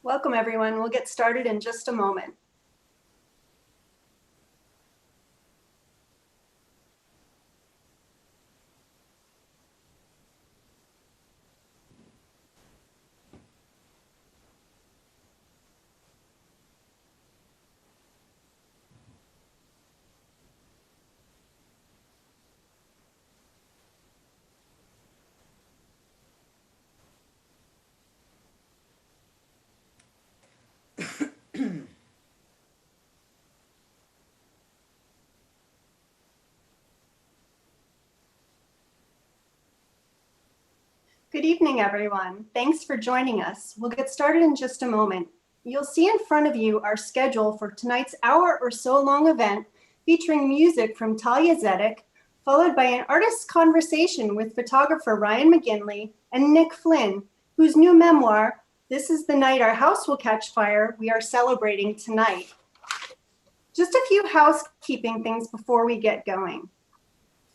Welcome, everyone. We'll get started in just a moment. Good evening, everyone. Thanks for joining us. We'll get started in just a moment. You'll see in front of you our schedule for tonight's hour or so long event featuring music from Thalia Zedek, followed by an artist's conversation with photographer Ryan McGinley and Nick Flynn, whose new memoir, This Is the Night Our House Will Catch Fire, we are celebrating tonight. Just a few housekeeping things before we get going.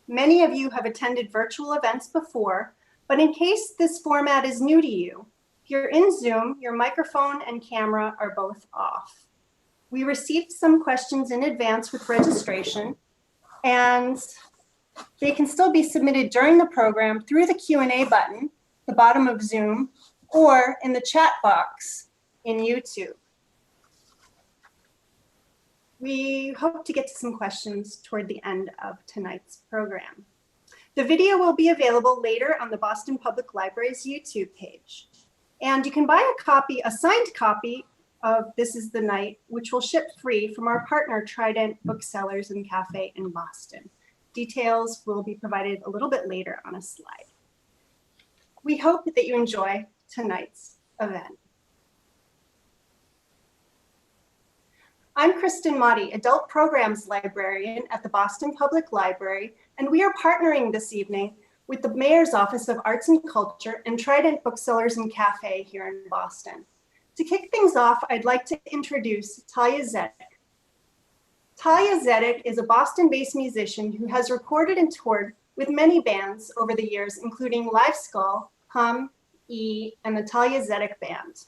Many of you have attended virtual events before, but in case this format is new to you, if you're in Zoom, your microphone and camera are both off. We received some questions in advance with registration, and they can still be submitted during the program through the Q&A button, the bottom of Zoom, or in the chat box in YouTube. We hope to get to some questions toward the end of tonight's program. The video will be available later on the Boston Public Library's YouTube page. And you can buy a signed copy of This Is the Night, which will ship free from our partner Trident Booksellers and Cafe in Boston. Details will be provided a little bit later on a slide. We hope that you enjoy tonight's event. I'm Kristen Motti, Adult Programs Librarian at the Boston Public Library, and we are partnering this evening with the Mayor's Office of Arts and Culture and Trident Booksellers and Cafe here in Boston. To kick things off, I'd like to introduce Thalia Zedek. Thalia Zedek is a Boston-based musician who has recorded and toured with many bands over the years, including Live Skull, Hum, E, and the Thalia Zedek Band.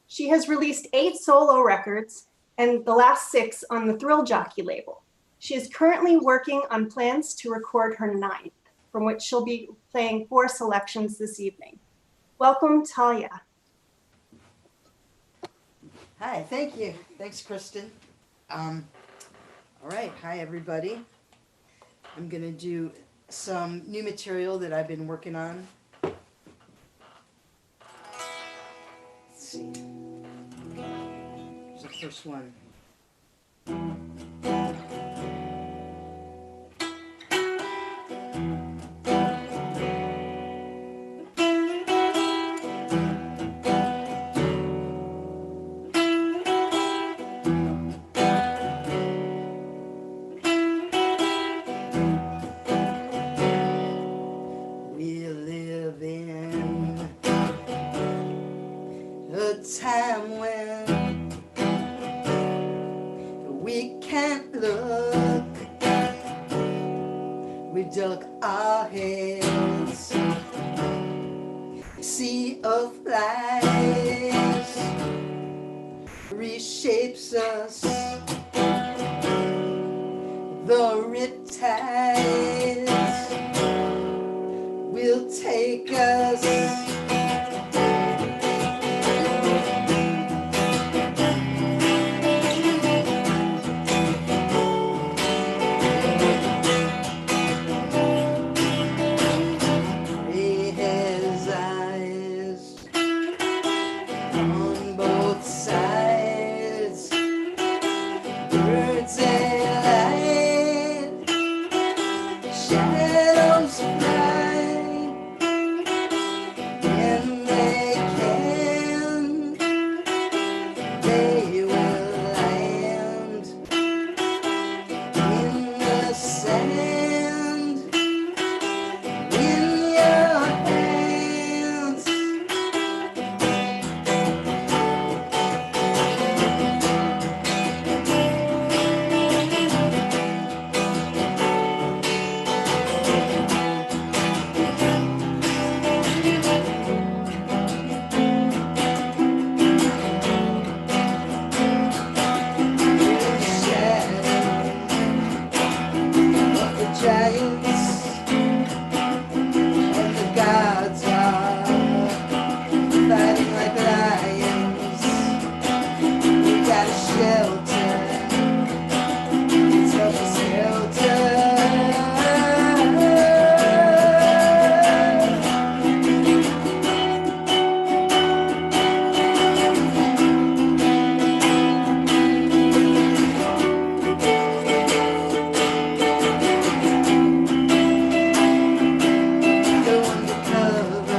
She has released 8 solo records and the last 6 on the Thrill Jockey label. She is currently working on plans to record her 9th, from which she'll be playing 4 selections this evening. Welcome, Thalia. Hi, thank you. Thanks, Kristen. All right, hi everybody. I'm gonna do some new material that I've been working on. Let's see. Here's the first one. We live in a time when we can't look. We duck our heads. Sea of lies reshapes us. The riptides will take us. He has eyes on both sides. Birds and light, shadows fly. gods are fighting like lions. We got a shelter. It's help us shelter. Go undercover.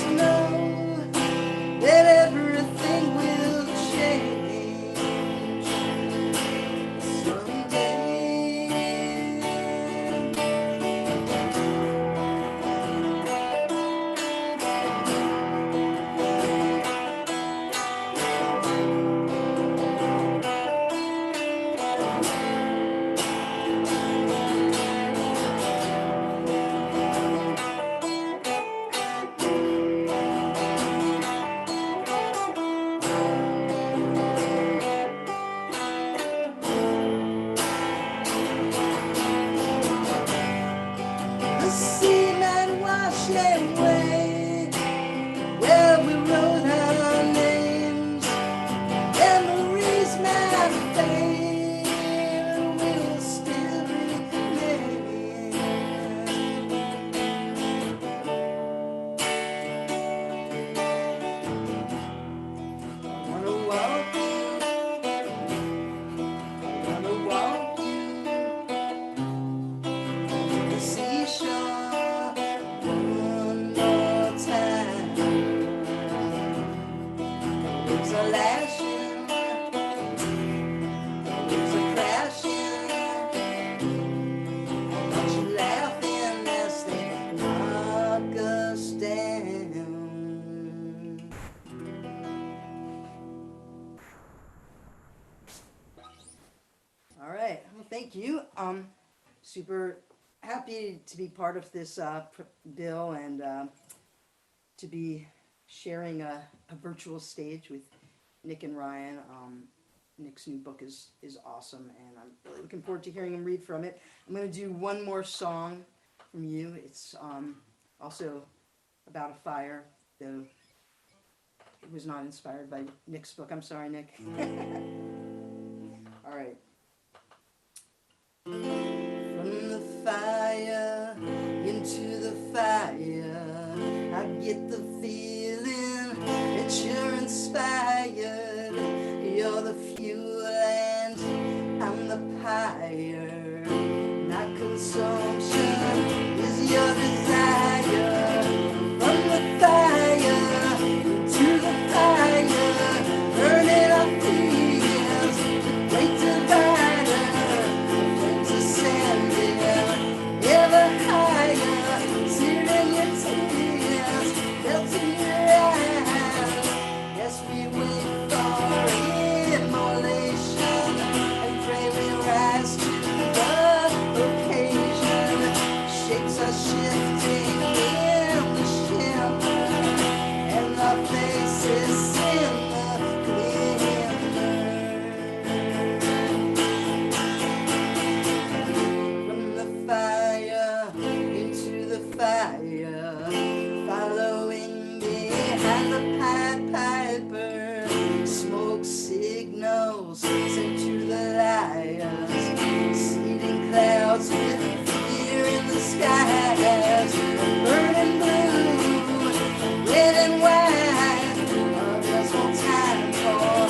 just know that everything will change someday. The sea might wash away where we wrote our names. Memories might fade, we'll still remain. I wanna walk you to the seashore one more time. Waves are lashing, waves are crashing. Watch you laughing as they knock us down. All right, well, thank you. Super happy to be part of this bill and to be sharing a virtual stage with Nick and Ryan. Nick's new book is awesome, and I'm really looking forward to hearing him read from it. I'm going to do one more song from you. It's also about a fire, though it was not inspired by Nick's book. I'm sorry, Nick. All right. From the fire into the fire, I get the feeling that you're inspired. You're the fuel and I'm the pyre. My consumption is your desire. From the fire into the fire, burning our fears, the great divider. Ever higher, searing your tears, melting your eyes. Yes, we wait for immolation and pray we rise to the occasion. Shapes are shifting in the shimmer, and our faces in the glimmer. From the fire into the fire, following behind the Pied Piper, smoke signals sent to the liars, seeding clouds with fear in the skies, burning blue, red and white. There's no time for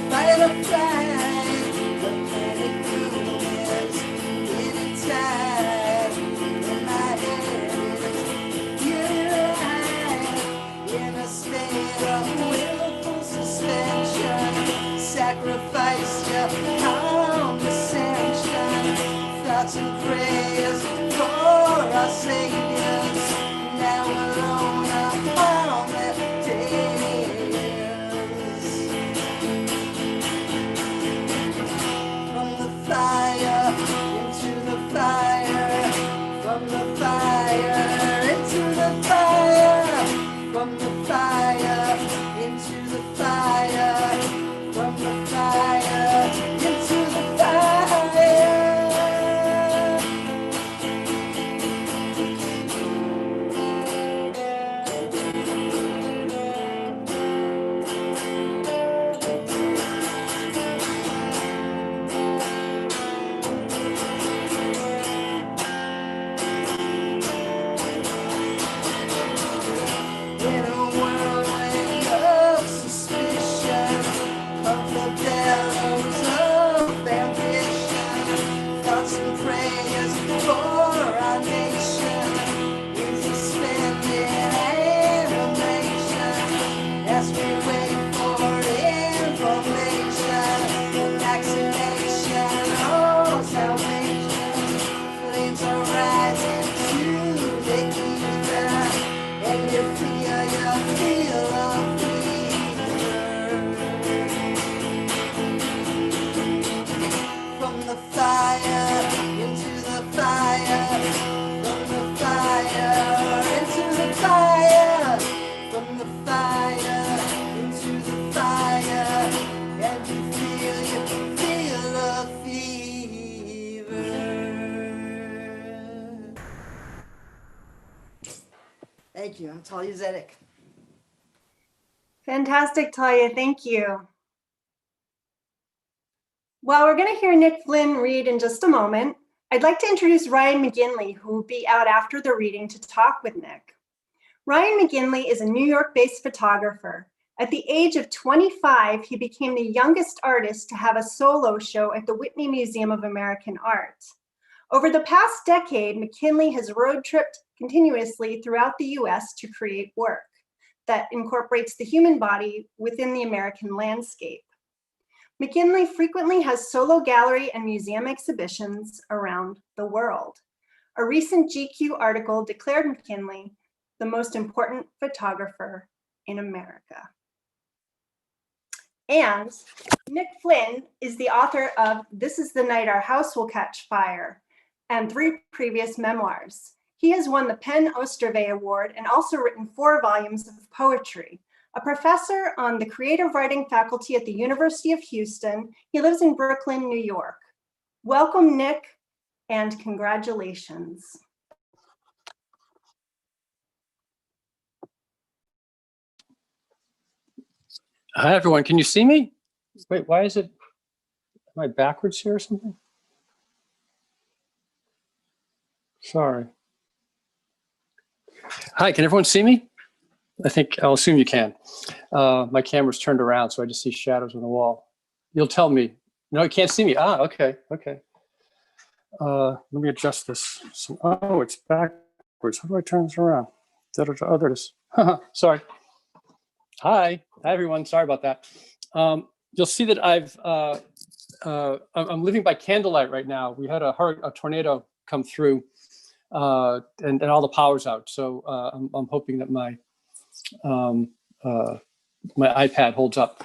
fight or flight. The panic room is getting tired, and my head is getting light. In a state of willful suspension, sacrifice your condescension. Thoughts and prayers for our saviors, now alone upon their days. From the fire into the fire, from the fire into the fire, from the fire into the fire, from the fire into the fire. yeah, yeah, feel a fever. From the fire into the fire, from the fire into the fire, from the fire into the fire, and you feel a fever. Thank you. I'm Thalia Zedek. Fantastic, Thalia. Thank you. Well, we're going to hear Nick Flynn read in just a moment. I'd like to introduce Ryan McGinley, who will be out after the reading to talk with Nick. Ryan McGinley is a New York-based photographer. At the age of 25, he became the youngest artist to have a solo show at the Whitney Museum of American Art. Over the past decade, McGinley has road tripped continuously throughout the US to create work that incorporates the human body within the American landscape. McGinley frequently has solo gallery and museum exhibitions around the world. A recent GQ article declared McGinley the most important photographer in America. And Nick Flynn is the author of This Is the Night Our House Will Catch Fire and 3 previous memoirs. He has won the PEN Osterwey Award and also written 4 volumes of poetry. A professor on the creative writing faculty at the University of Houston, he lives in Brooklyn, New York. Welcome, Nick, and congratulations. Hi, everyone. Can you see me? Wait, why is it? Am I backwards here or something? Sorry. Hi, can everyone see me? I'll assume you can. My camera's turned around, so I just see shadows on the wall. You'll tell me. No, you can't see me. Ah, okay, okay. Let me adjust this. Oh, it's backwards. How do I turn this around? Oh, there it is. Sorry. Hi, everyone. Sorry about that. You'll see that I'm living by candlelight right now. We had a tornado come through, and all the power's out. So I'm hoping that my iPad holds up.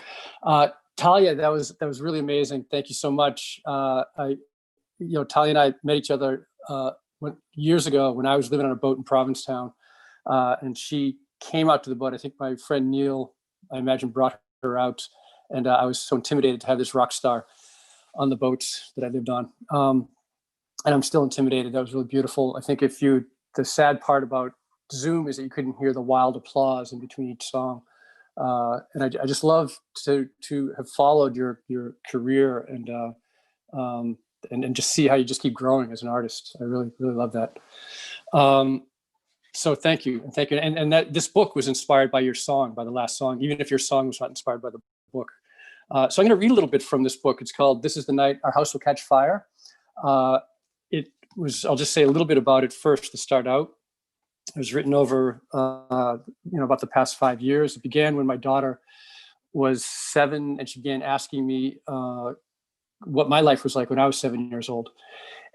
Thalia, that was really amazing. Thank you so much. Thalia and I met each other years ago when I was living on a boat in Provincetown, and she came out to the boat. I think my friend Neil, I imagine, brought her out, and I was so intimidated to have this rock star on the boats that I lived on. And I'm still intimidated. That was really beautiful. I think the sad part about Zoom is that you couldn't hear the wild applause in between each song. And I just love to have followed your career and just see how you just keep growing as an artist. I really, really love that. So thank you. And thank you. And that this book was inspired by your song, by the last song, even if your song was not inspired by the book. So I'm going to read a little bit from this book. It's called This Is the Night Our House Will Catch Fire. I'll just say a little bit about it first to start out. It was written over, about the past 5 years. It began when my daughter was 7, and she began asking me what my life was like when I was 7 years old.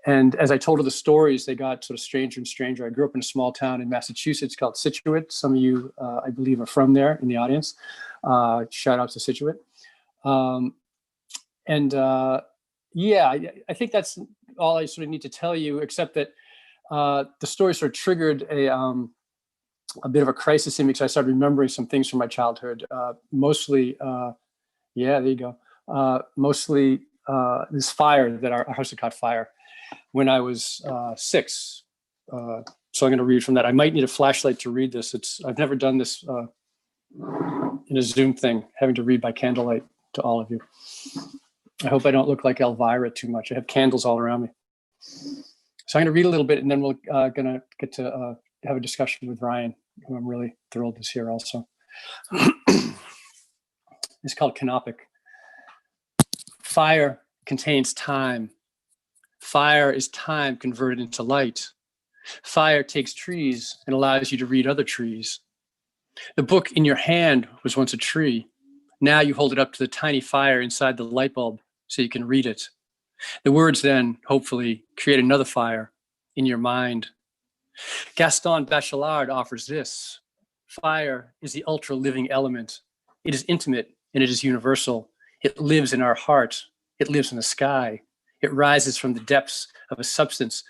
And as I told her the stories, they got sort of stranger and stranger. I grew up in a small town in Massachusetts called Scituate. Some of you, I believe, are from there in the audience. Shout out to Scituate. I think that's all I sort of need to tell you, except that the story sort of triggered a bit of a crisis in me because I started remembering some things from my childhood. Mostly, there you go. Mostly this fire that our house had caught fire when I was 6. So I'm going to read from that. I might need a flashlight to read this. I've never done this in a Zoom thing, having to read by candlelight to all of you. I hope I don't look like Elvira too much. I have candles all around me. So I'm going to read a little bit, and then we're going to get to have a discussion with Ryan, who I'm really thrilled is here also. It's called Canopic. Fire contains time. Fire is time converted into light. Fire takes trees and allows you to read other trees. The book in your hand was once a tree. Now you hold it up to the tiny fire inside the light bulb so you can read it. The words then, hopefully, create another fire in your mind. Gaston Bachelard offers this. Fire is the ultra living element. It is intimate and it is universal. It lives in our heart. It lives in the sky. It rises from the depths of the substance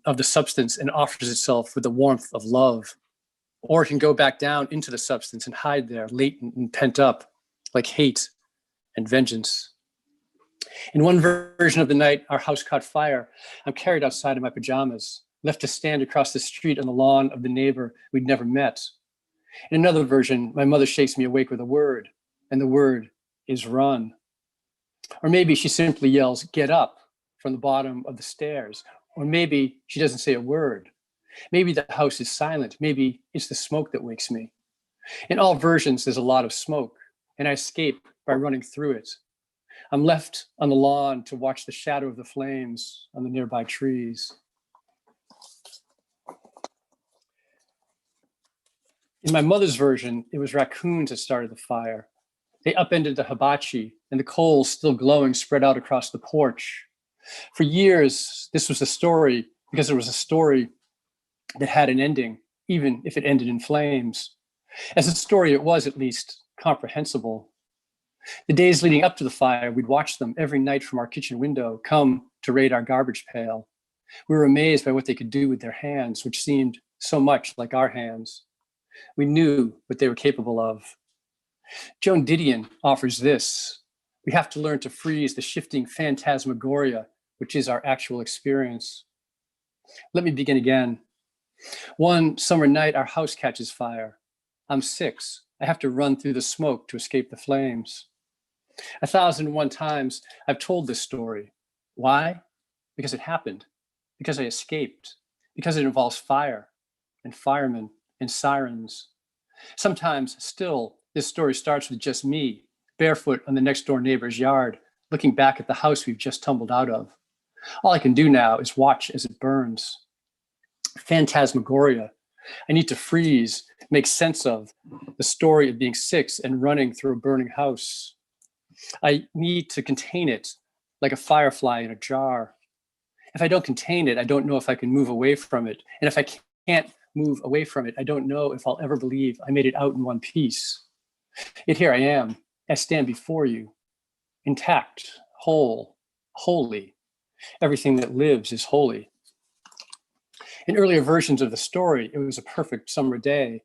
and offers itself with the warmth of love. Or it can go back down into the substance and hide there, latent and pent up, like hate and vengeance. In one version of the night our house caught fire, I'm carried outside in my pajamas, left to stand across the street on the lawn of the neighbor we'd never met. In another version, my mother shakes me awake with a word, and the word is run. Or maybe she simply yells, get up, from the bottom of the stairs. Or maybe she doesn't say a word. Maybe the house is silent. Maybe it's the smoke that wakes me. In all versions, there's a lot of smoke, and I escape by running through it. I'm left on the lawn to watch the shadow of the flames on the nearby trees. In my mother's version, it was raccoons that started the fire. They upended the hibachi, and the coals, still glowing, spread out across the porch. For years, this was a story because it was a story that had an ending, even if it ended in flames. As a story, it was at least comprehensible. The days leading up to the fire, we'd watch them every night from our kitchen window come to raid our garbage pail. We were amazed by what they could do with their hands, which seemed so much like our hands. We knew what they were capable of. Joan Didion offers this. We have to learn to freeze the shifting phantasmagoria, which is our actual experience. Let me begin again. One summer night, our house catches fire. I'm 6. I have to run through the smoke to escape the flames. 1,001 times I've told this story. Why? Because it happened. Because I escaped. Because it involves fire and firemen and sirens. Sometimes still, this story starts with just me, barefoot on the next door neighbor's yard, looking back at the house we've just tumbled out of. All I can do now is watch as it burns. Phantasmagoria. I need to freeze, make sense of the story of being 6 and running through a burning house. I need to contain it like a firefly in a jar. If I don't contain it, I don't know if I can move away from it. And if I can't move away from it, I don't know if I'll ever believe I made it out in one piece. Yet here I am. I stand before you, intact, whole, holy. Everything that lives is holy. In earlier versions of the story, it was a perfect summer day.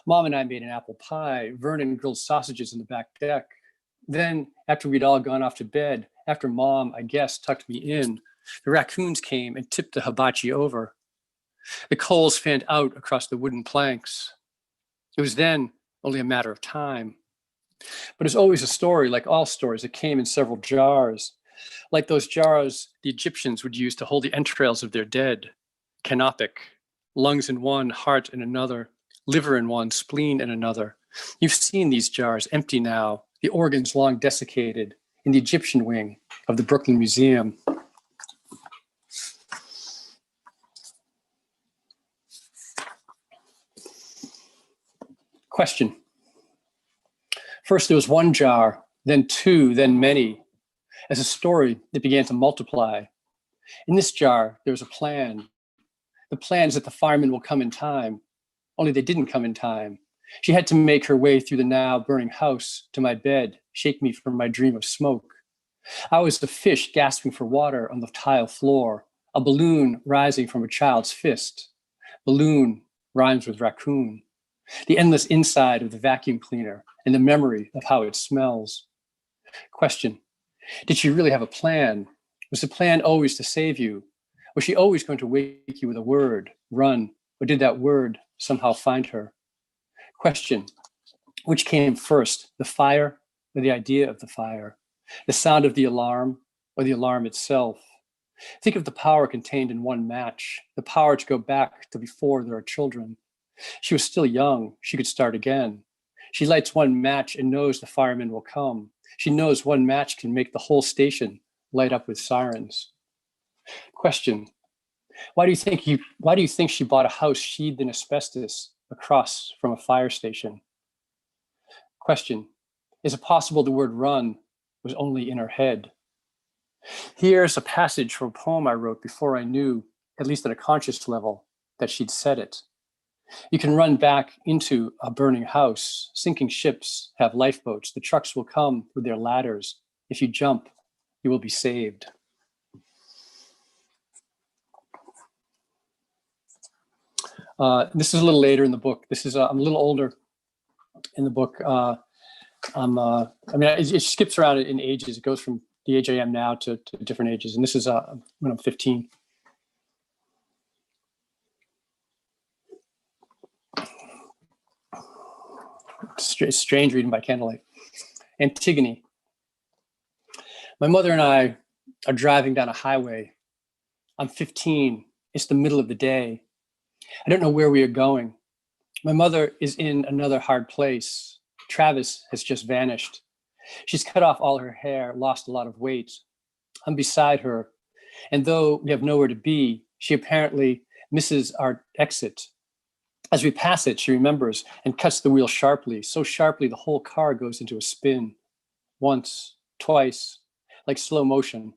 Mom and I made an apple pie. Vernon grilled sausages in the back deck. Then, after we'd all gone off to bed, after Mom, I guess, tucked me in, the raccoons came and tipped the hibachi over. The coals fanned out across the wooden planks. It was then only a matter of time. But it's always a story, like all stories, that came in several jars, like those jars the Egyptians would use to hold the entrails of their dead. Canopic, lungs in one, heart in another, liver in one, spleen in another. You've seen these jars, empty now, the organs long desiccated, in the Egyptian wing of the Brooklyn Museum. Question. First, there was one jar, then 2, then many. As a story, it began to multiply. In this jar, there was a plan. The plan is that the firemen will come in time, only they didn't come in time. She had to make her way through the now burning house to my bed, shake me from my dream of smoke. I was a fish gasping for water on the tile floor, a balloon rising from a child's fist. Balloon rhymes with raccoon. The endless inside of the vacuum cleaner and the memory of how it smells. Question. Did she really have a plan? Was the plan always to save you? Was she always going to wake you with a word, run, or did that word somehow find her? Question. Which came first, the fire or the idea of the fire? The sound of the alarm or the alarm itself? Think of the power contained in one match, the power to go back to before there are children. She was still young. She could start again. She lights one match and knows the firemen will come. She knows one match can make the whole station light up with sirens. Question. Why do you think she bought a house sheathed in asbestos across from a fire station? Question. Is it possible the word run was only in her head? Here's a passage from a poem I wrote before I knew, at least at a conscious level, that she'd said it. You can run back into a burning house. Sinking ships have lifeboats. The trucks will come with their ladders. If you jump, you will be saved. This is a little later in the book. This is I'm a little older in the book. It skips around in ages. It goes from the age I am now to different ages. And this is when I'm 15. It's strange reading by candlelight. Antigone. My mother and I are driving down a highway. I'm 15. It's the middle of the day. I don't know where we are going. My mother is in another hard place. Travis has just vanished. She's cut off all her hair, lost a lot of weight. I'm beside her, and though we have nowhere to be, she apparently misses our exit. As we pass it, she remembers and cuts the wheel sharply, so sharply the whole car goes into a spin. Once, twice, like slow motion.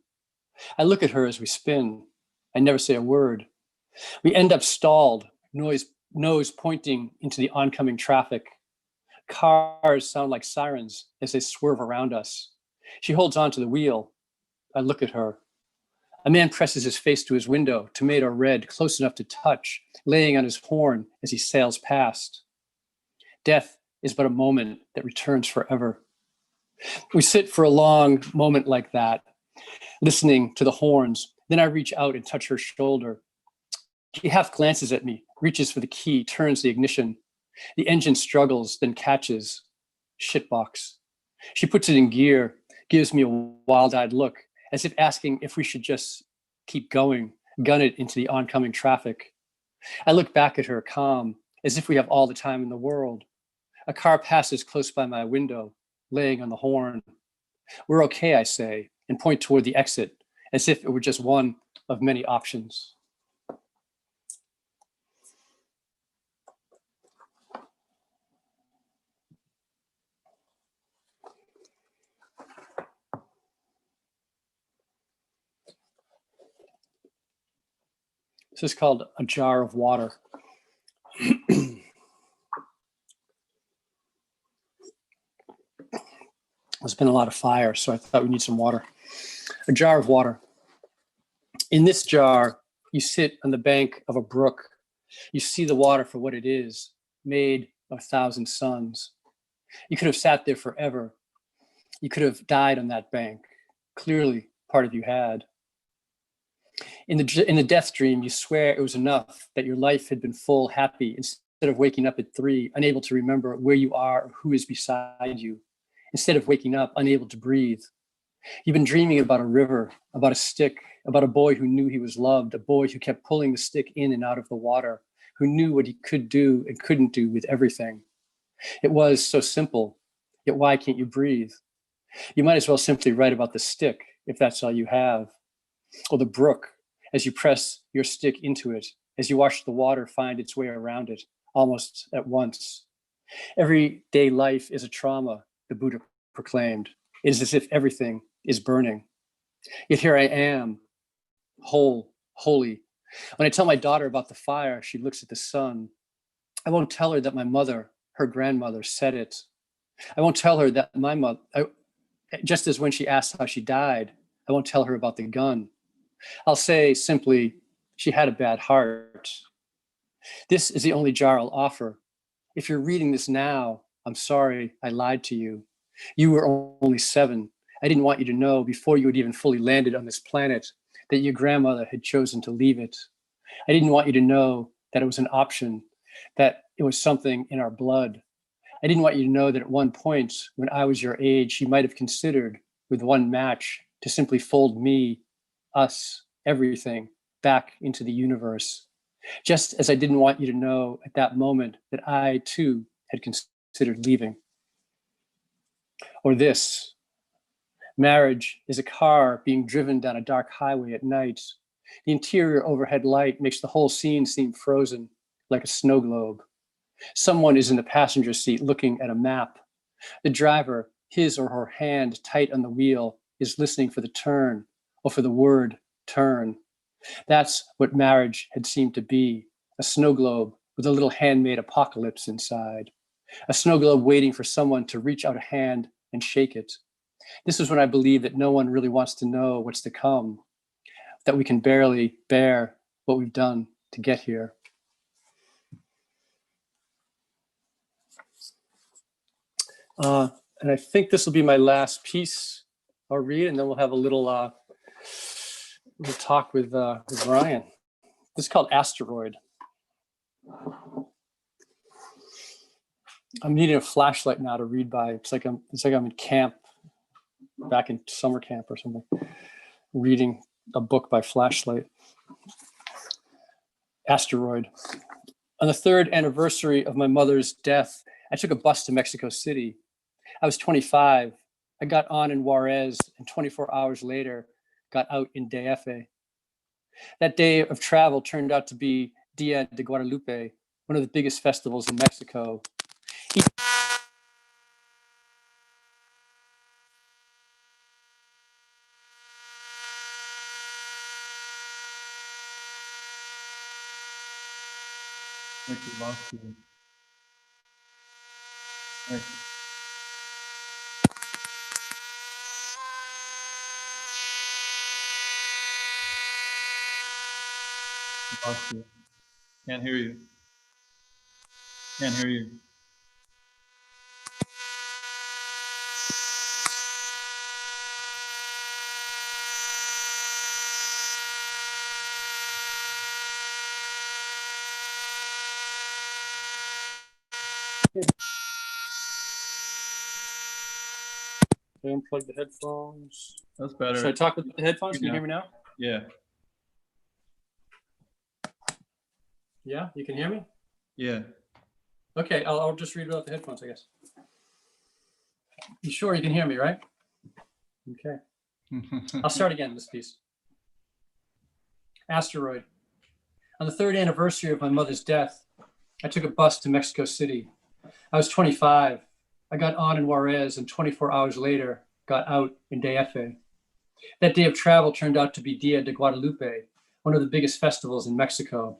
I look at her as we spin. I never say a word. We end up stalled, nose pointing into the oncoming traffic. Cars sound like sirens as they swerve around us. She holds onto the wheel. I look at her. A man presses his face to his window, tomato red, close enough to touch, laying on his horn as he sails past. Death is but a moment that returns forever. We sit for a long moment like that, listening to the horns. Then I reach out and touch her shoulder. She half glances at me, reaches for the key, turns the ignition. The engine struggles, then catches. Shitbox. She puts it in gear, gives me a wild-eyed look, as if asking if we should just keep going, gun it into the oncoming traffic. I look back at her, calm, as if we have all the time in the world. A car passes close by my window, laying on the horn. We're okay, I say, and point toward the exit, as if it were just one of many options. This is called A Jar of Water. There's been a lot of fire, so I thought we need some water. A jar of water. In this jar, you sit on the bank of a brook. You see the water for what it is, made of 1,000 suns. You could have sat there forever. You could have died on that bank. Clearly, part of you had. In the death dream, you swear it was enough, that your life had been full, happy, instead of waking up at 3, unable to remember where you are or who is beside you. Instead of waking up, unable to breathe. You've been dreaming about a river, about a stick, about a boy who knew he was loved, a boy who kept pulling the stick in and out of the water, who knew what he could do and couldn't do with everything. It was so simple, yet why can't you breathe? You might as well simply write about the stick, if that's all you have. Or the brook, as you press your stick into it, as you watch the water find its way around it, almost at once. Everyday life is a trauma, the Buddha proclaimed. It is as if everything is burning. Yet here I am, whole, holy. When I tell my daughter about the fire, she looks at the sun. I won't tell her that my mother, her grandmother, said it. I won't tell her that my mother, just as when she asked how she died, I won't tell her about the gun. I'll say simply, she had a bad heart. This is the only jar I'll offer. If you're reading this now, I'm sorry I lied to you. You were only 7. I didn't want you to know before you had even fully landed on this planet that your grandmother had chosen to leave it. I didn't want you to know that it was an option, that it was something in our blood. I didn't want you to know that at one point, when I was your age, you might have considered, with one match, to simply fold me, us, everything, back into the universe. Just as I didn't want you to know at that moment that I, too, had considered leaving. Or this. Marriage is a car being driven down a dark highway at night. The interior overhead light makes the whole scene seem frozen, like a snow globe. Someone is in the passenger seat looking at a map. The driver, his or her hand tight on the wheel, is listening for the turn, or for the word turn. That's what marriage had seemed to be, a snow globe with a little handmade apocalypse inside, a snow globe waiting for someone to reach out a hand and shake it. This is when I believe that no one really wants to know what's to come, that we can barely bear what we've done to get here. And I think this will be my last piece I'll read, and then we'll have a little talk with Ryan. This is called Asteroid. I'm needing a flashlight now to read by. It's like I'm in camp, back in summer camp or something, reading a book by flashlight. Asteroid. On the 3rd anniversary of my mother's death, I took a bus to Mexico City. I was 25. I got on in Juarez, and 24 hours later, got out in DF. That day of travel turned out to be Dia de Guadalupe, one of the biggest festivals in Mexico. Can't hear you. Can't hear you. I unplug the headphones. That's better. Should I talk with the headphones? Can you hear me now? Yeah. Yeah, you can hear me? Yeah. Okay, I'll just read without the headphones, I guess. You sure you can hear me, right? Okay. I'll start again this piece. Asteroid. On the 3rd anniversary of my mother's death, I took a bus to Mexico City. I was 25. I got on in Juarez, and 24 hours later, got out in DF. That day of travel turned out to be Dia de Guadalupe, one of the biggest festivals in Mexico.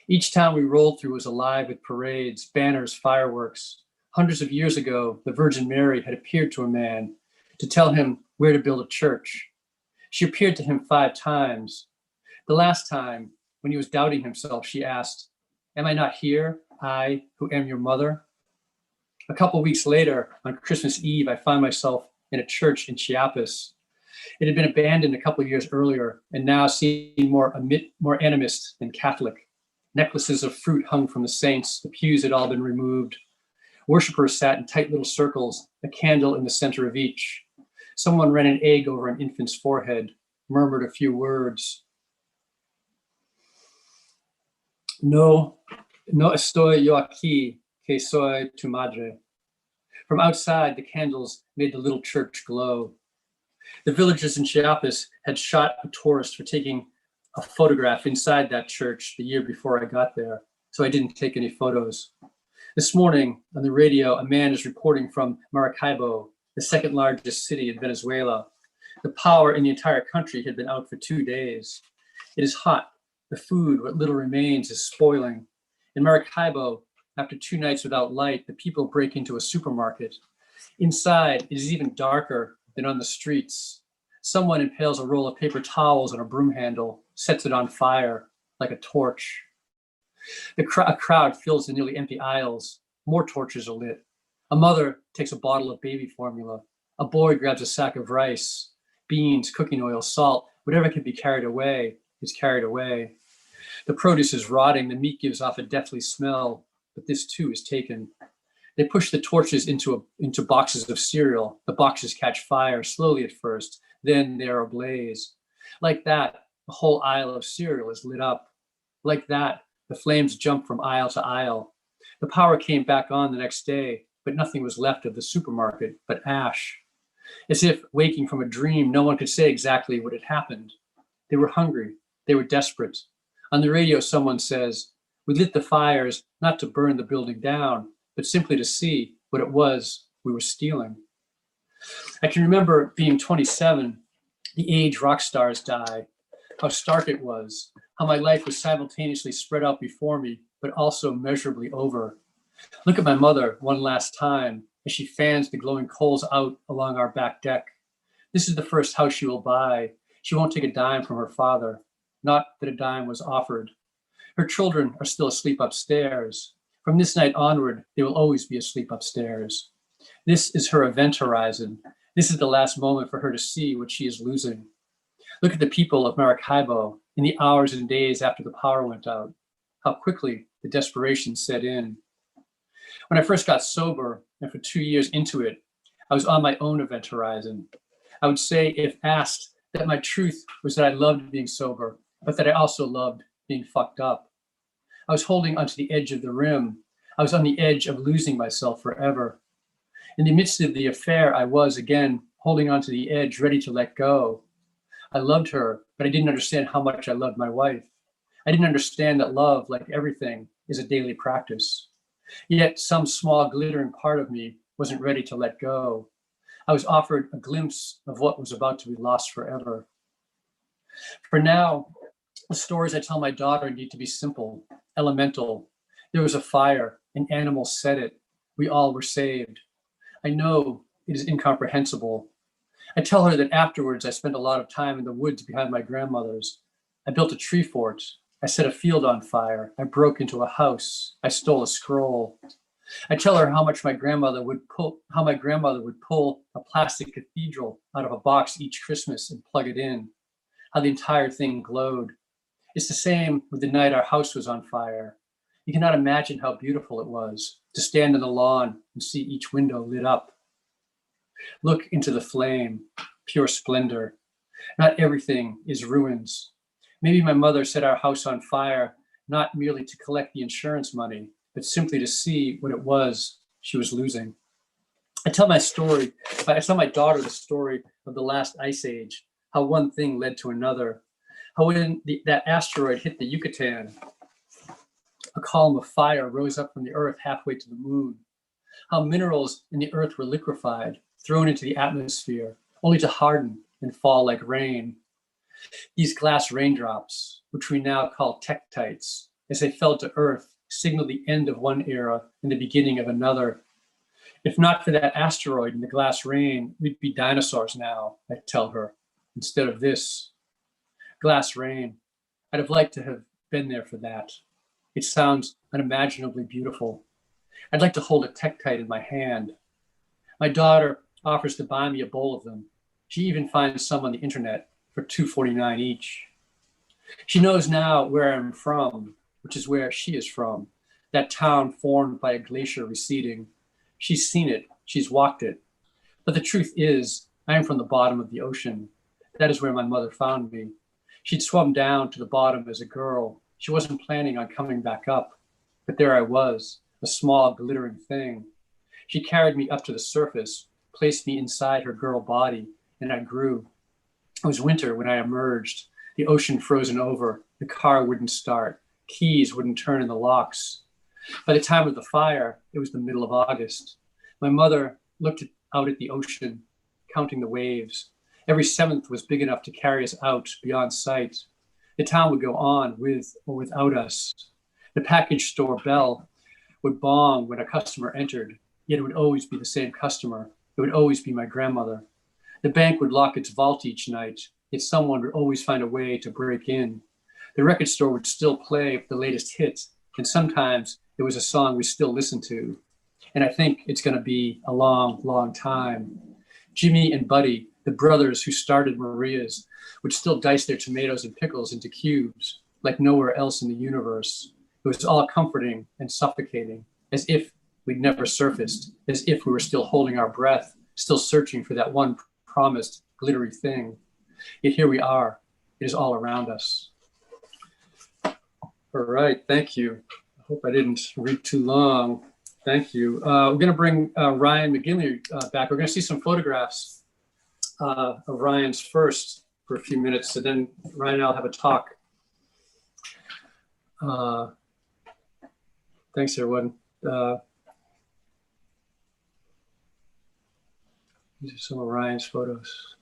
Each town we rolled through was alive with parades, banners, fireworks. Hundreds of years ago, the Virgin Mary had appeared to a man to tell him where to build a church. She appeared to him 5 times. The last time, when he was doubting himself, she asked, "Am I not here, I who am your mother?" A couple weeks later, on Christmas Eve, I found myself in a church in Chiapas. It had been abandoned a couple of years earlier and now seemed more animist than Catholic. Necklaces of fruit hung from the saints. The pews had all been removed. Worshippers sat in tight little circles, a candle in the center of each. Someone ran an egg over an infant's forehead, murmured a few words. No estoy yo aquí, que soy tu madre. From outside, the candles made the little church glow. The villagers in Chiapas had shot a tourist for taking a photograph inside that church the year before I got there, so I didn't take any photos. This morning on the radio, a man is reporting from Maracaibo, the 2nd largest city in Venezuela. The power in the entire country had been out for 2 days. It is hot. The food, what little remains, is spoiling. In Maracaibo, after 2 nights without light, the people break into a supermarket. Inside, it is even darker than on the streets. Someone impales a roll of paper towels on a broom handle, sets it on fire like a torch. A crowd fills the nearly empty aisles. More torches are lit. A mother takes a bottle of baby formula. A boy grabs a sack of rice, beans, cooking oil, salt, whatever can be carried away is carried away. The produce is rotting. The meat gives off a deathly smell, but this too is taken. They push the torches into boxes of cereal. The boxes catch fire, slowly at first, then they are ablaze. Like that, the whole aisle of cereal is lit up. Like that, the flames jump from aisle to aisle. The power came back on the next day, but nothing was left of the supermarket but ash. As if waking from a dream, no one could say exactly what had happened. They were hungry. They were desperate. On the radio, someone says, "We lit the fires not to burn the building down, but simply to see what it was we were stealing." I can remember being 27, the age rock stars die, how stark it was, how my life was simultaneously spread out before me, but also measurably over. Look at my mother one last time as she fans the glowing coals out along our back deck. This is the first house she will buy. She won't take a dime from her father. Not that a dime was offered. Her children are still asleep upstairs. From this night onward, they will always be asleep upstairs. This is her event horizon. This is the last moment for her to see what she is losing. Look at the people of Maracaibo in the hours and days after the power went out. How quickly the desperation set in. When I first got sober, and for 2 years into it, I was on my own event horizon. I would say, if asked, that my truth was that I loved being sober, but that I also loved being fucked up. I was holding onto the edge of the rim. I was on the edge of losing myself forever. In the midst of the affair, I was, again, holding onto the edge, ready to let go. I loved her, but I didn't understand how much I loved my wife. I didn't understand that love, like everything, is a daily practice. Yet some small glittering part of me wasn't ready to let go. I was offered a glimpse of what was about to be lost forever. For now, the stories I tell my daughter need to be simple, elemental. There was a fire, an animal set it. We all were saved. I know it is incomprehensible. I tell her that afterwards I spent a lot of time in the woods behind my grandmother's. I built a tree fort. I set a field on fire. I broke into a house. I stole a scroll. I tell her how my grandmother would pull a plastic cathedral out of a box each Christmas and plug it in. How the entire thing glowed. It's the same with the night our house was on fire. You cannot imagine how beautiful it was to stand on the lawn and see each window lit up. Look into the flame, pure splendor. Not everything is ruins. Maybe my mother set our house on fire, not merely to collect the insurance money, but simply to see what it was she was losing. I tell my daughter the story of the last ice age, how one thing led to another, how when that asteroid hit the Yucatan, a column of fire rose up from the earth halfway to the moon, how minerals in the earth were liquefied, thrown into the atmosphere, only to harden and fall like rain. These glass raindrops, which we now call tektites, as they fell to earth, signaled the end of one era and the beginning of another. If not for that asteroid and the glass rain, we'd be dinosaurs now, I tell her, instead of this. Glass rain. I'd have liked to have been there for that. It sounds unimaginably beautiful. I'd like to hold a tektite in my hand. My daughter offers to buy me a bowl of them. She even finds some on the internet for $2.49 each. She knows now where I'm from, which is where she is from, that town formed by a glacier receding. She's seen it, she's walked it. But the truth is, I am from the bottom of the ocean. That is where my mother found me. She'd swum down to the bottom as a girl. She wasn't planning on coming back up, but there I was, a small glittering thing. She carried me up to the surface, placed me inside her girl body, and I grew. It was winter when I emerged, the ocean frozen over, the car wouldn't start, keys wouldn't turn in the locks. By the time of the fire, it was the middle of August. My mother looked out at the ocean, counting the waves. Every seventh was big enough to carry us out beyond sight. The town would go on with or without us. The package store bell would bong when a customer entered, yet it would always be the same customer. It would always be my grandmother. The bank would lock its vault each night, yet someone would always find a way to break in. The record store would still play the latest hit, and sometimes it was a song we still listen to. And I think it's going to be a long, long time. Jimmy and Buddy, the brothers who started Maria's, would still dice their tomatoes and pickles into cubes, like nowhere else in the universe. It was all comforting and suffocating, as if we'd never surfaced, as if we were still holding our breath, still searching for that one promised glittery thing. Yet here we are. It is all around us. All right, thank you. I hope I didn't read too long. Thank you. We're going to bring Ryan McGinley back. We're going to see some photographs of Ryan's first for a few minutes, and then Ryan and I'll have a talk. Thanks, everyone. These are some of Ryan's photos.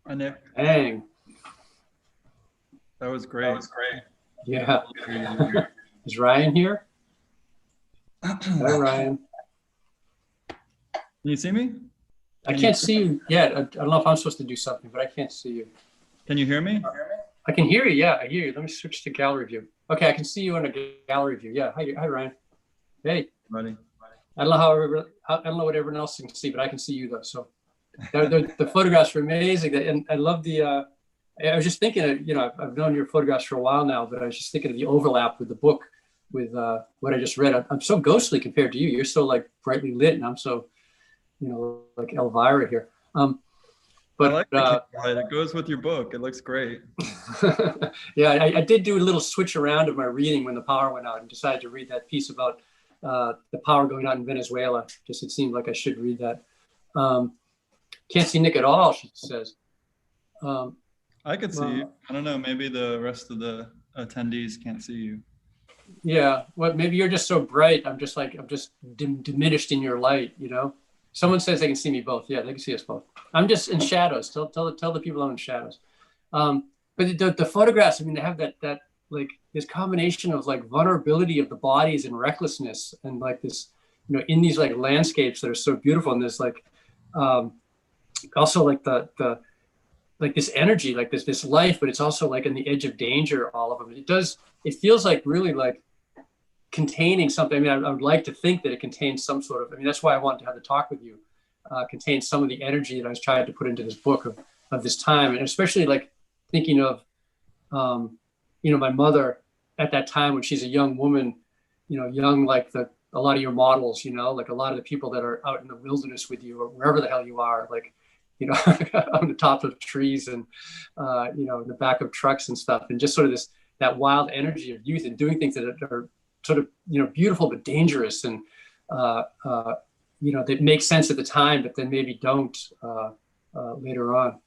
Hi, Nick. Dang. That was great. Yeah. Is Ryan here? Hi, Ryan. Can you see me? I can't see you yet. I don't know if I'm supposed to do something, but I can't see you. Can you hear me? I can hear you. Yeah, I hear you. Let me switch to gallery view. Okay, I can see you in a gallery view. Yeah. Hi, Ryan. Hey. Buddy. I don't know I don't know what everyone else can see, but I can see you though. So the photographs are amazing. And I love the. I was just thinking, I've known your photographs for a while now, but I was just thinking of the overlap with the book, with what I just read. I'm so ghostly compared to you. You're so like brightly lit, and I'm so, like Elvira here. But I like the light. It goes with your book. It looks great. Yeah, I did do a little switch around of my reading when the power went out, and decided to read that piece about the power going out in Venezuela. Just it seemed like I should read that. Can't see Nick at all, she says. I could see you. I don't know. Maybe the rest of the attendees can't see you. Yeah, well, maybe you're just so bright. I'm just diminished in your light. Someone says they can see me both. Yeah, they can see us both. I'm just in shadows. Tell the people I'm in shadows. But the photographs, I mean, they have that like this combination of like vulnerability of the bodies and recklessness, and like this, in these like landscapes that are so beautiful, and there's like also like the like this energy, like this life, but it's also like on the edge of danger, all of them. It feels like really like containing something. I mean, I would like to think that it contains some sort of, that's why I wanted to have the talk with you, contains some of the energy that I was trying to put into this book of this time. And especially like thinking of, my mother at that time when she's a young woman, young, like a lot of your models, like a lot of the people that are out in the wilderness with you or wherever the hell you are, like, on the top of trees and, in the back of trucks and stuff. And just sort of that wild energy of youth and doing things that are sort of, beautiful, but dangerous. And, that make sense at the time, but then maybe don't later on.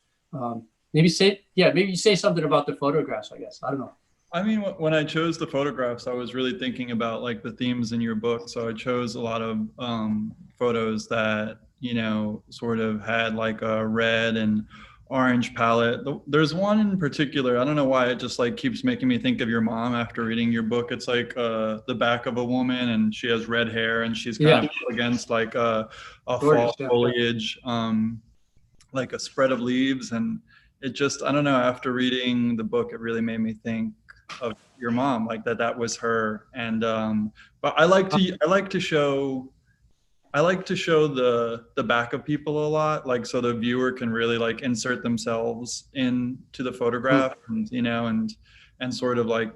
Maybe you say something about the photographs, I guess. I don't know. I mean, when I chose the photographs, I was really thinking about like the themes in your book. So I chose a lot of photos that, sort of had like a red and orange palette. There's one in particular, I don't know why, it just like keeps making me think of your mom after reading your book. It's like the back of a woman, and she has red hair, and she's kind of against like a fall foliage, like a spread of leaves. And it just, I don't know, after reading the book, it really made me think your mom, like that was her. And but I like to show the back of people a lot, like so the viewer can really like insert themselves into the photograph, and and sort of like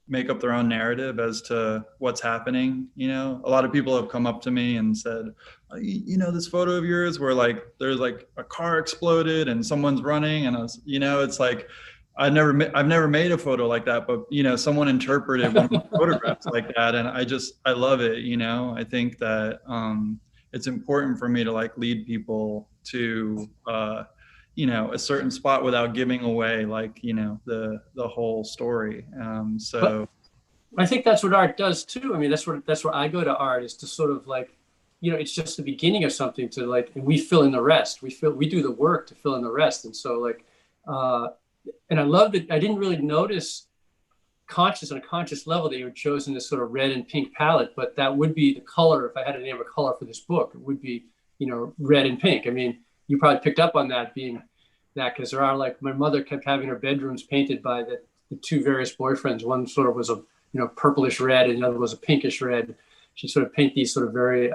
make up their own narrative as to what's happening. A lot of people have come up to me and said, this photo of yours where like there's like a car exploded and someone's running, and I was, it's like I've never made a photo like that, but someone interpreted one of my photographs like that, and I love it. I think that it's important for me to like lead people to a certain spot without giving away like the whole story. So I think that's what art does too. I mean, that's where I go to art, is to sort of like, it's just the beginning of something, to like, and we fill in the rest. We do the work to fill in the rest. And so like, and I love that I didn't really notice on a conscious level that you had chosen this sort of red and pink palette, but that would be the color. If I had to name a color for this book, it would be, red and pink. I mean, you probably picked up on that, being that, because there are like, my mother kept having her bedrooms painted by the two various boyfriends. One sort of was a, purplish red, and the other was a pinkish red. She sort of paint these sort of very,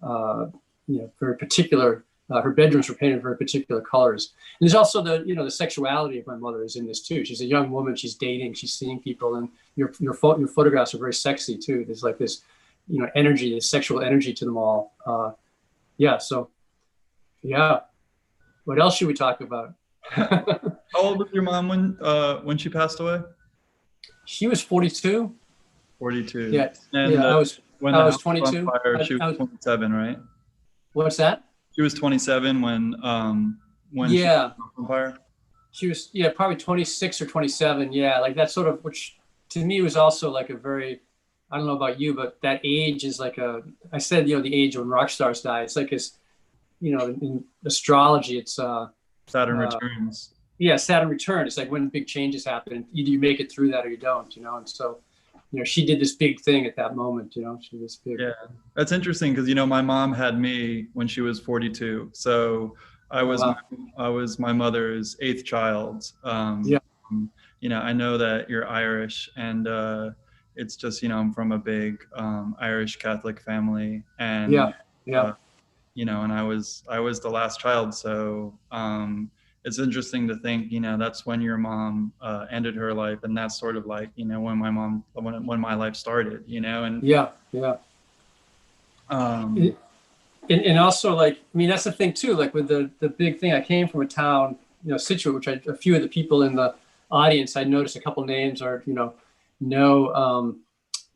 very particular, her bedrooms were painted very particular colors. And there's also the sexuality of my mother is in this too. She's a young woman, she's dating, she's seeing people, and your photographs are very sexy too. There's like this, energy, this sexual energy to them all. So what else should we talk about? How old was your mom when she passed away? She was 42. 42. Yeah. And I was 22. Fire, she was 27, right? What's that? She was 27 when she was on fire. She was probably 26 or 27. Yeah, like that sort of, which to me was also like a very, I don't know about you, but that age is like I said, the age when rock stars die. It's like in astrology, it's Saturn returns. Yeah, Saturn return. It's like when big changes happen, either you make it through that or you don't, and so, she did this big thing at that moment, she was big. Yeah, that's interesting because, my mom had me when she was 42. So I was my mother's 8th child. I know that you're Irish, and it's just, I'm from a big Irish Catholic family, and and I was the last child. So it's interesting to think, that's when your mom ended her life, and that's sort of like, when my life started, and and also, like, I mean, that's the thing too, like with the big thing. I came from a town, Scituate, which a few of the people in the audience, I noticed a couple names are,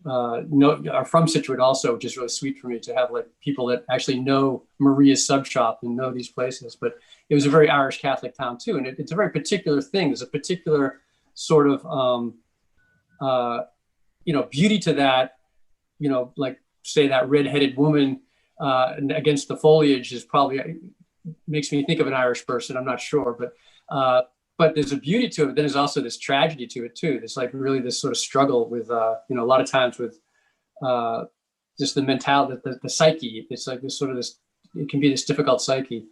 are from Scituate also, which is really sweet for me to have like people that actually know Maria's Sub Shop and know these places. But it was a very Irish Catholic town too, and it's a very particular thing. There's a particular sort of beauty to that. Like say that red-headed woman against the foliage is probably makes me think of an Irish person. I'm not sure, but there's a beauty to it. But then there's also this tragedy to it too. There's like really this sort of struggle with, a lot of times with just the mentality, the psyche. It's like this sort of this, it can be this difficult psyche,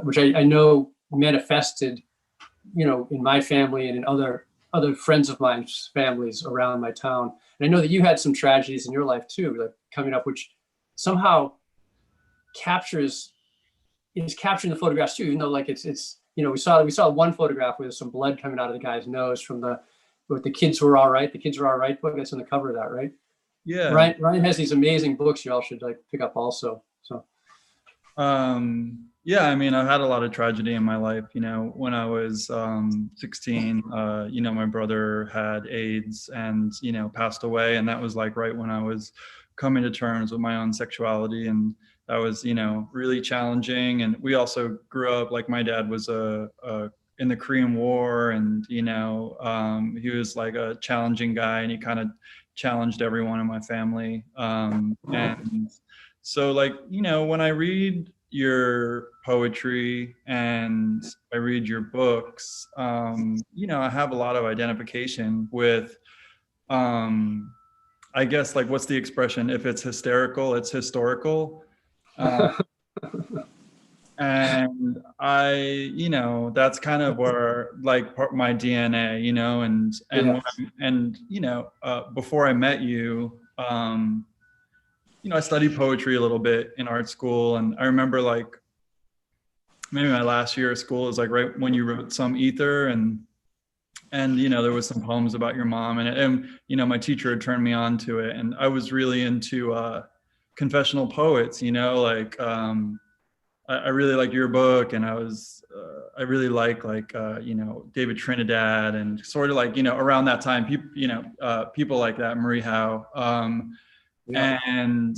which I know manifested, in my family and in other friends of mine's families around my town. And I know that you had some tragedies in your life too, like coming up, which somehow is capturing the photographs too, even though like it's we saw one photograph with some blood coming out of the guy's nose from with the kids were all right. The kids were all right book. That's on the cover of that, right? Yeah. Ryan has these amazing books you all should like pick up also. So. Yeah, I mean, I've had a lot of tragedy in my life. When I was 16, my brother had AIDS and, passed away. And that was like right when I was coming to terms with my own sexuality. And that was, really challenging. And we also grew up, like my dad was in the Korean War, and, he was like a challenging guy, and he kind of challenged everyone in my family. And so like, when I read your poetry and I read your books, I have a lot of identification with, I guess, like, what's the expression? If it's hysterical, it's historical. And I, that's kind of where like part my DNA, Yeah. before I met you, I studied poetry a little bit in art school, and I remember like maybe my last year of school is like right when you wrote Some Ether, and there was some poems about your mom, and my teacher had turned me on to it, and I was really into confessional poets, like I really like your book, and I really like David Trinidad, and sort of like around that time people like that, Marie Howe, Yeah. and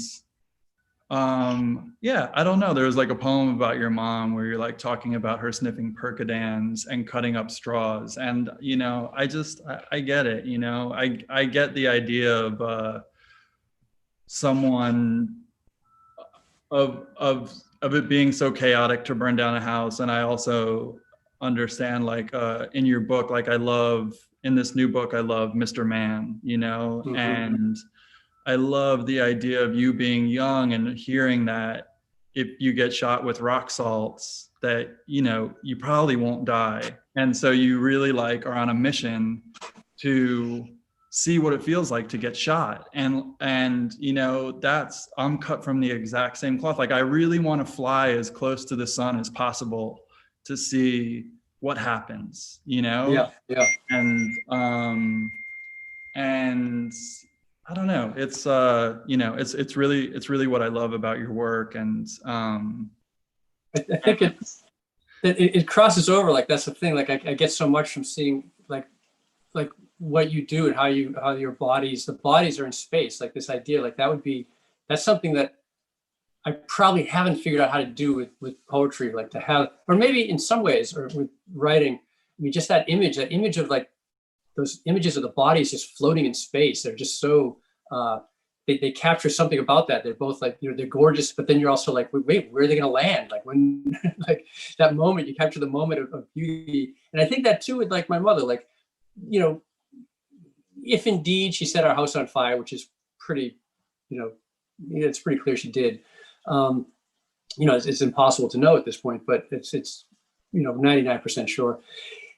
yeah, I don't know, there was like a poem about your mom where you're like talking about her sniffing Percodans and cutting up straws, and I get it, I get the idea of someone of it being so chaotic to burn down a house. And I also understand like in your book, like in this new book, I love Mr. Man, Mm-hmm. and I love the idea of you being young and hearing that if you get shot with rock salts that, you probably won't die. And so you really like are on a mission to see what it feels like to get shot. And I'm cut from the exact same cloth. Like I really want to fly as close to the sun as possible to see what happens, Yeah. Yeah. And I don't know, it's it's really what I love about your work. And I think it crosses over. Like that's the thing. Like I get so much from seeing like what you do and how your the bodies are in space. Like this idea, like that's something that I probably haven't figured out how to do with poetry, like to have, or maybe in some ways, or with writing. I mean, just that image of like those images of the bodies just floating in space. They're just so, they capture something about that. They're both like, they're gorgeous, but then you're also like, wait, where are they going to land? Like when, like that moment, you capture the moment of beauty. And I think that too with like my mother, like, if indeed she set our house on fire, which is pretty, it's pretty clear she did. It's impossible to know at this point, but it's 99% sure.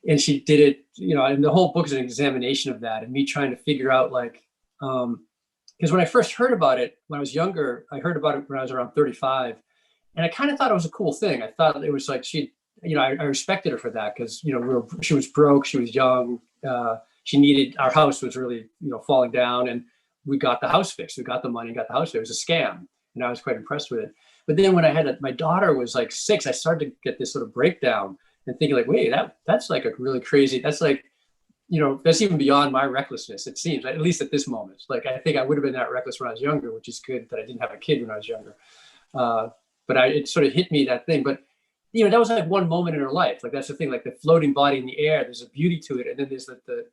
And she did it, and the whole book is an examination of that and me trying to figure out like, because when I first heard about it, when I was younger, I heard about it when I was around 35. And I kind of thought it was a cool thing. I thought it was like I respected her for that because, she was broke, she was young. Our house was really, falling down, and we got the house fixed. We got the money, got the house fixed. It was a scam. And I was quite impressed with it. But then when I had my daughter was like 6, I started to get this sort of breakdown and thinking like, wait, that's like a really crazy, that's like, that's even beyond my recklessness, it seems, at least at this moment. Like, I think I would have been that reckless when I was younger, which is good that I didn't have a kid when I was younger. But it sort of hit me, that thing. But, that was like one moment in her life. Like, that's the thing, like the floating body in the air, there's a beauty to it. And then there's the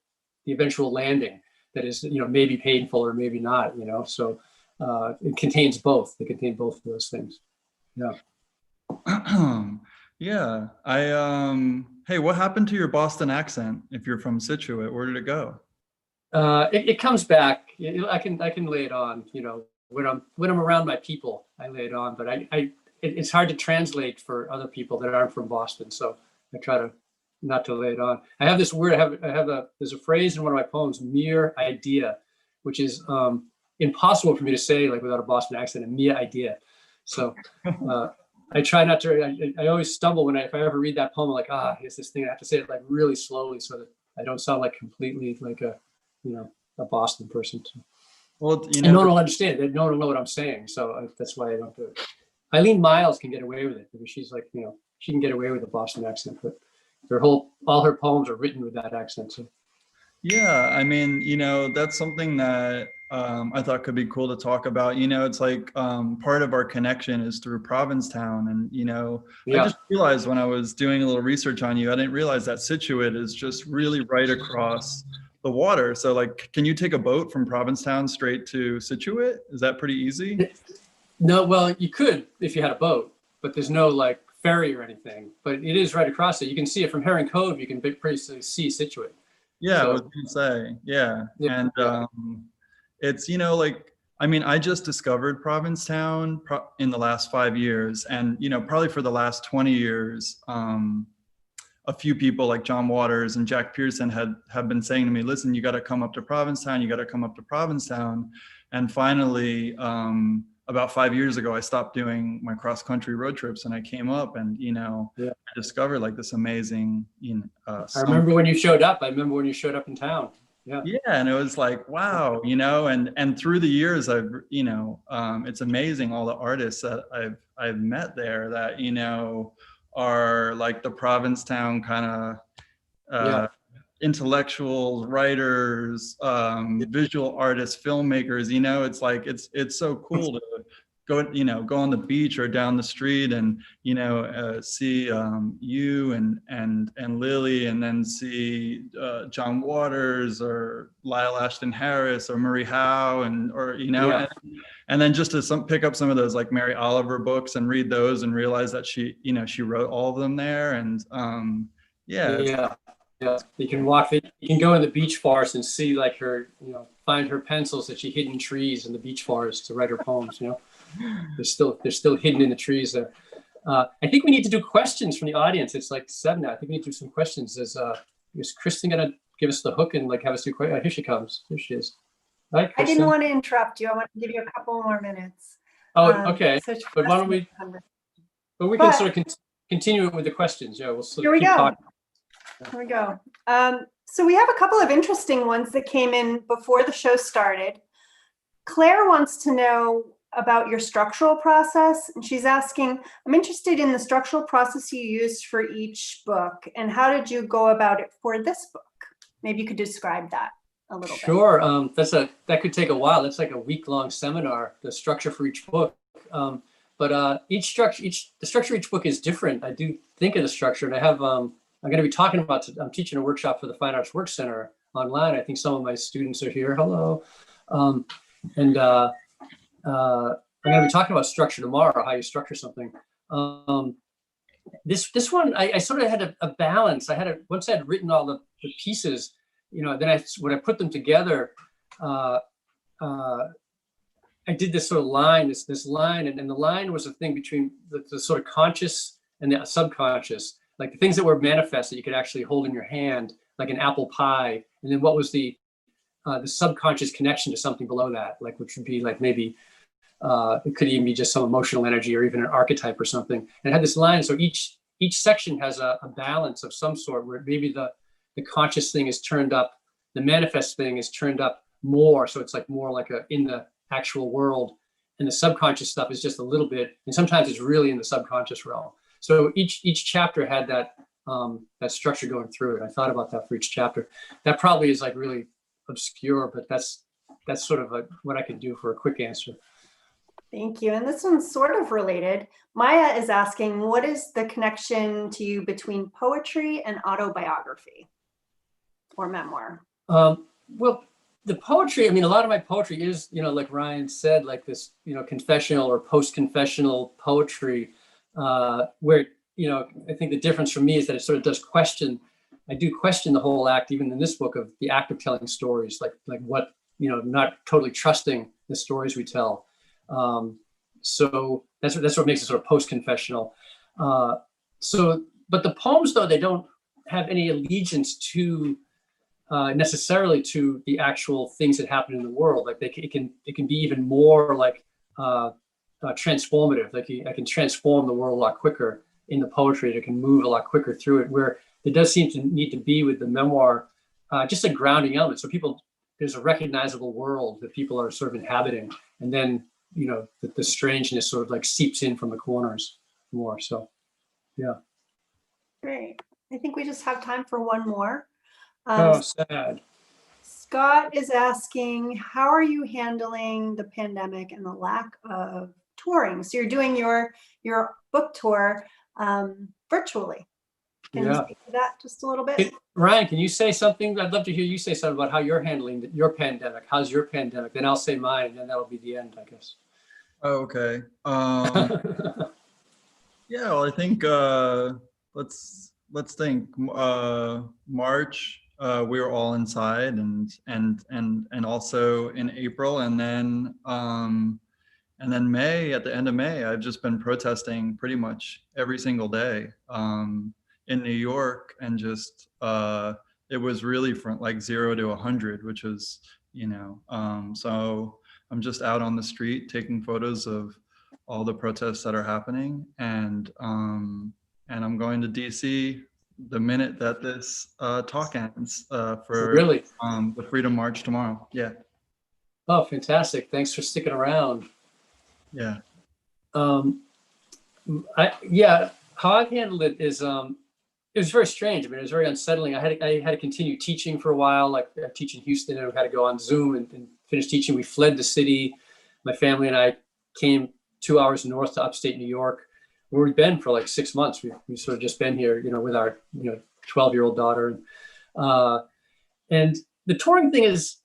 eventual landing that is, maybe painful or maybe not, so it contains both. They contain both of those things. Yeah. Yeah. Hey, what happened to your Boston accent? If you're from Scituate, where did it go? It comes back. I can lay it on, when I'm around my people, I lay it on, but it's hard to translate for other people that aren't from Boston. So I try to not to lay it on. I have this word, there's a phrase in one of my poems, mere idea, which is impossible for me to say like without a Boston accent, a mere idea. So I try not to, I always stumble if I ever read that poem, I'm like, here's this thing. I have to say it like really slowly so that I don't sound like completely like a Boston person. Well, and no one will understand it. No one will know what I'm saying. So that's why I don't do it. Eileen Miles can get away with it because she's like, she can get away with a Boston accent, but all her poems are written with that accent. So. Yeah, I mean, that's something that I thought could be cool to talk about. It's like part of our connection is through Provincetown. And, Yeah. I just realized when I was doing a little research on you, I didn't realize that Scituate is just really right across the water. So like, can you take a boat from Provincetown straight to Scituate? Is that pretty easy? No, well, you could if you had a boat, but there's no like ferry or anything. But it is right across it. You can see it from Herring Cove. You can pretty see Scituate. Yeah, So, I was gonna say, yeah. And it's, like I mean, I just discovered Provincetown in the last 5 years, and probably for the last 20 years, a few people like John Waters and Jack Pearson have been saying to me, listen, you got to come up to Provincetown, you got to come up to Provincetown. And finally, about 5 years ago, I stopped doing my cross-country road trips and I came up and, Yeah. I discovered like this amazing, I remember when you showed up. I remember when you showed up in town. Yeah. Yeah, and it was like, wow, and through the years, I've, it's amazing all the artists that I've met there that, are like the Provincetown kind of intellectuals, writers, visual artists, filmmakers. It's like it's so cool to go on the beach or down the street and see you and Lily, and then see John Waters or Lyle Ashton Harris or Marie Howe and then just to pick up some of those like Mary Oliver books and read those and realize that she wrote all of them there. And Yeah. You can you can go in the beach forest and see like her, find her pencils that she hid in trees in the beach forest to write her poems. They're still hidden in the trees there. I think we need to do questions from the audience. It's like 7 now. I think we need to do some questions. Is Kristen gonna give us the hook and like have us do questions? Here she comes. Here she is. Hi, I didn't want to interrupt you. I want to give you a couple more minutes. Oh, okay. So But why don't we? But we can sort of continue it with the questions. Yeah, we'll sort of keep talking. Here we go. So we have a couple of interesting ones that came in before the show started. Claire wants to know about your structural process. And she's asking, I'm interested in the structural process you used for each book. And how did you go about it for this book? Maybe you could describe that a little bit. Sure. That could take a while. That's like a week-long seminar, the structure for each book. But the structure of each book is different. I do think of the structure, and I have, I'm going to be talking about, I'm teaching a workshop for the Fine Arts Work Center online. I think some of my students are here. Hello. I'm going to be talking about structure tomorrow, how you structure something. This one, I sort of had a balance. Once I had written all the pieces, then when I put them together, I did this sort of line, this line, and the line was a thing between the sort of conscious and the subconscious, like the things that were manifest that you could actually hold in your hand, like an apple pie, and then what was the subconscious connection to something below that, like which would be like maybe it could even be just some emotional energy or even an archetype or something. And it had this line, so each section has a balance of some sort where maybe the conscious thing is turned up, the manifest thing is turned up more, so it's like more like in the actual world, and the subconscious stuff is just a little bit, and sometimes it's really in the subconscious realm. So each chapter had that structure going through it. I thought about that for each chapter. That probably is like really obscure, but that's sort of what I can do for a quick answer. Thank you. And this one's sort of related. Maya is asking, what is the connection to you between poetry and autobiography or memoir? Well, the poetry, I mean, a lot of my poetry is, like Ryan said, like this, confessional or post-confessional poetry, where, I think the difference for me is that it sort of does question. I do question the whole act, even in this book, of the act of telling stories, like what, not totally trusting the stories we tell. So that's what makes it sort of post-confessional. But the poems, though, they don't have any allegiance to necessarily to the actual things that happen in the world. Like it can be even more like transformative. Like I can transform the world a lot quicker in the poetry. It can move a lot quicker through it. Where there does seem to need to be with the memoir, just a grounding element. So there's a recognizable world that people are sort of inhabiting, and then the strangeness sort of like seeps in from the corners more. So, yeah. Great. I think we just have time for one more. Sad. Scott is asking, how are you handling the pandemic and the lack of touring? So you're doing your book tour virtually. Can you speak to that just a little bit? Ryan, can you say something? I'd love to hear you say something about how you're handling your pandemic. How's your pandemic? Then I'll say mine, and then that'll be the end, I guess. Oh, okay. Yeah, well, I think let's think. March we were all inside, and also in April, and then May, at the end of May, I've just been protesting pretty much every single day in New York, and just it was really from like 0 to 100, which is, so I'm just out on the street taking photos of all the protests that are happening, and I'm going to DC the minute that this talk ends for Really? the Freedom March tomorrow. Yeah. Oh, fantastic. Thanks for sticking around. Yeah. How I've handled it is, it was very strange. I mean, it was very unsettling. I had to continue teaching for a while, like I teach in Houston, and we had to go on Zoom and finish teaching. We fled the city. My family and I came 2 hours north to upstate New York, where we've been for like 6 months. We've sort of just been here, with our 12-year-old daughter. And the touring thing is,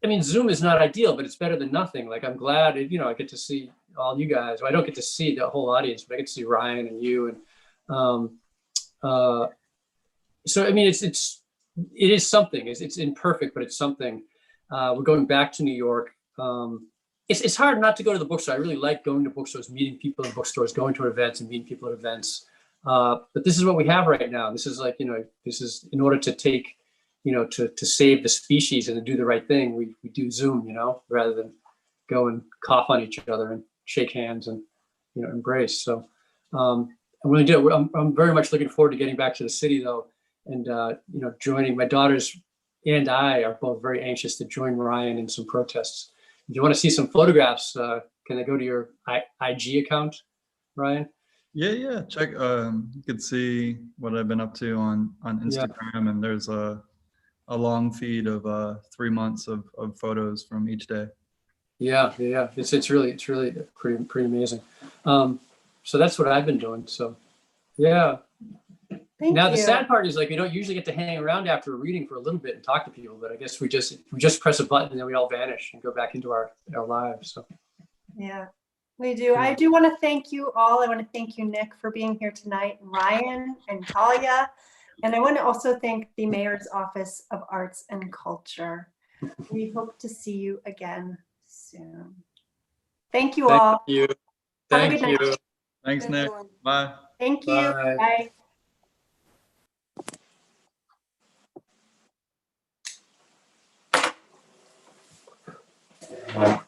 I mean, Zoom is not ideal, but it's better than nothing. Like, I'm glad, I get to see all you guys. Well, I don't get to see the whole audience, but I get to see Ryan and you. And so, I mean, it is something. It's imperfect, but it's something. We're going back to New York. It's hard not to go to the bookstore. I really like going to bookstores, meeting people in bookstores, going to events and meeting people at events. But this is what we have right now. This is like, this is in order to take, to save the species and to do the right thing, we do Zoom, rather than go and cough on each other and shake hands and, embrace. So I'm really do it. I'm very much looking forward to getting back to the city though. And, joining my daughters and I are both very anxious to join Ryan in some protests. If you want to see some photographs, can I go to your IG account, Ryan? Yeah. Check. You could see what I've been up to on Instagram, and there's a long feed of 3 months of photos from each day. Yeah. It's really pretty amazing. So that's what I've been doing. So yeah. Thank Now you. the sad part is, like, we don't usually get to hang around after a reading for a little bit and talk to people, but I guess we just press a button and then we all vanish and go back into our lives. So Yeah, we do. I do want to thank you all. I want to thank you, Nick, for being here tonight, and Ryan and Thalia. And I want to also thank the Mayor's Office of Arts and Culture. We hope to see you again soon. Thank you all. Thank you. Have a good Thank you. night. Thanks, Nick. Bye. Thank you. Bye. Bye.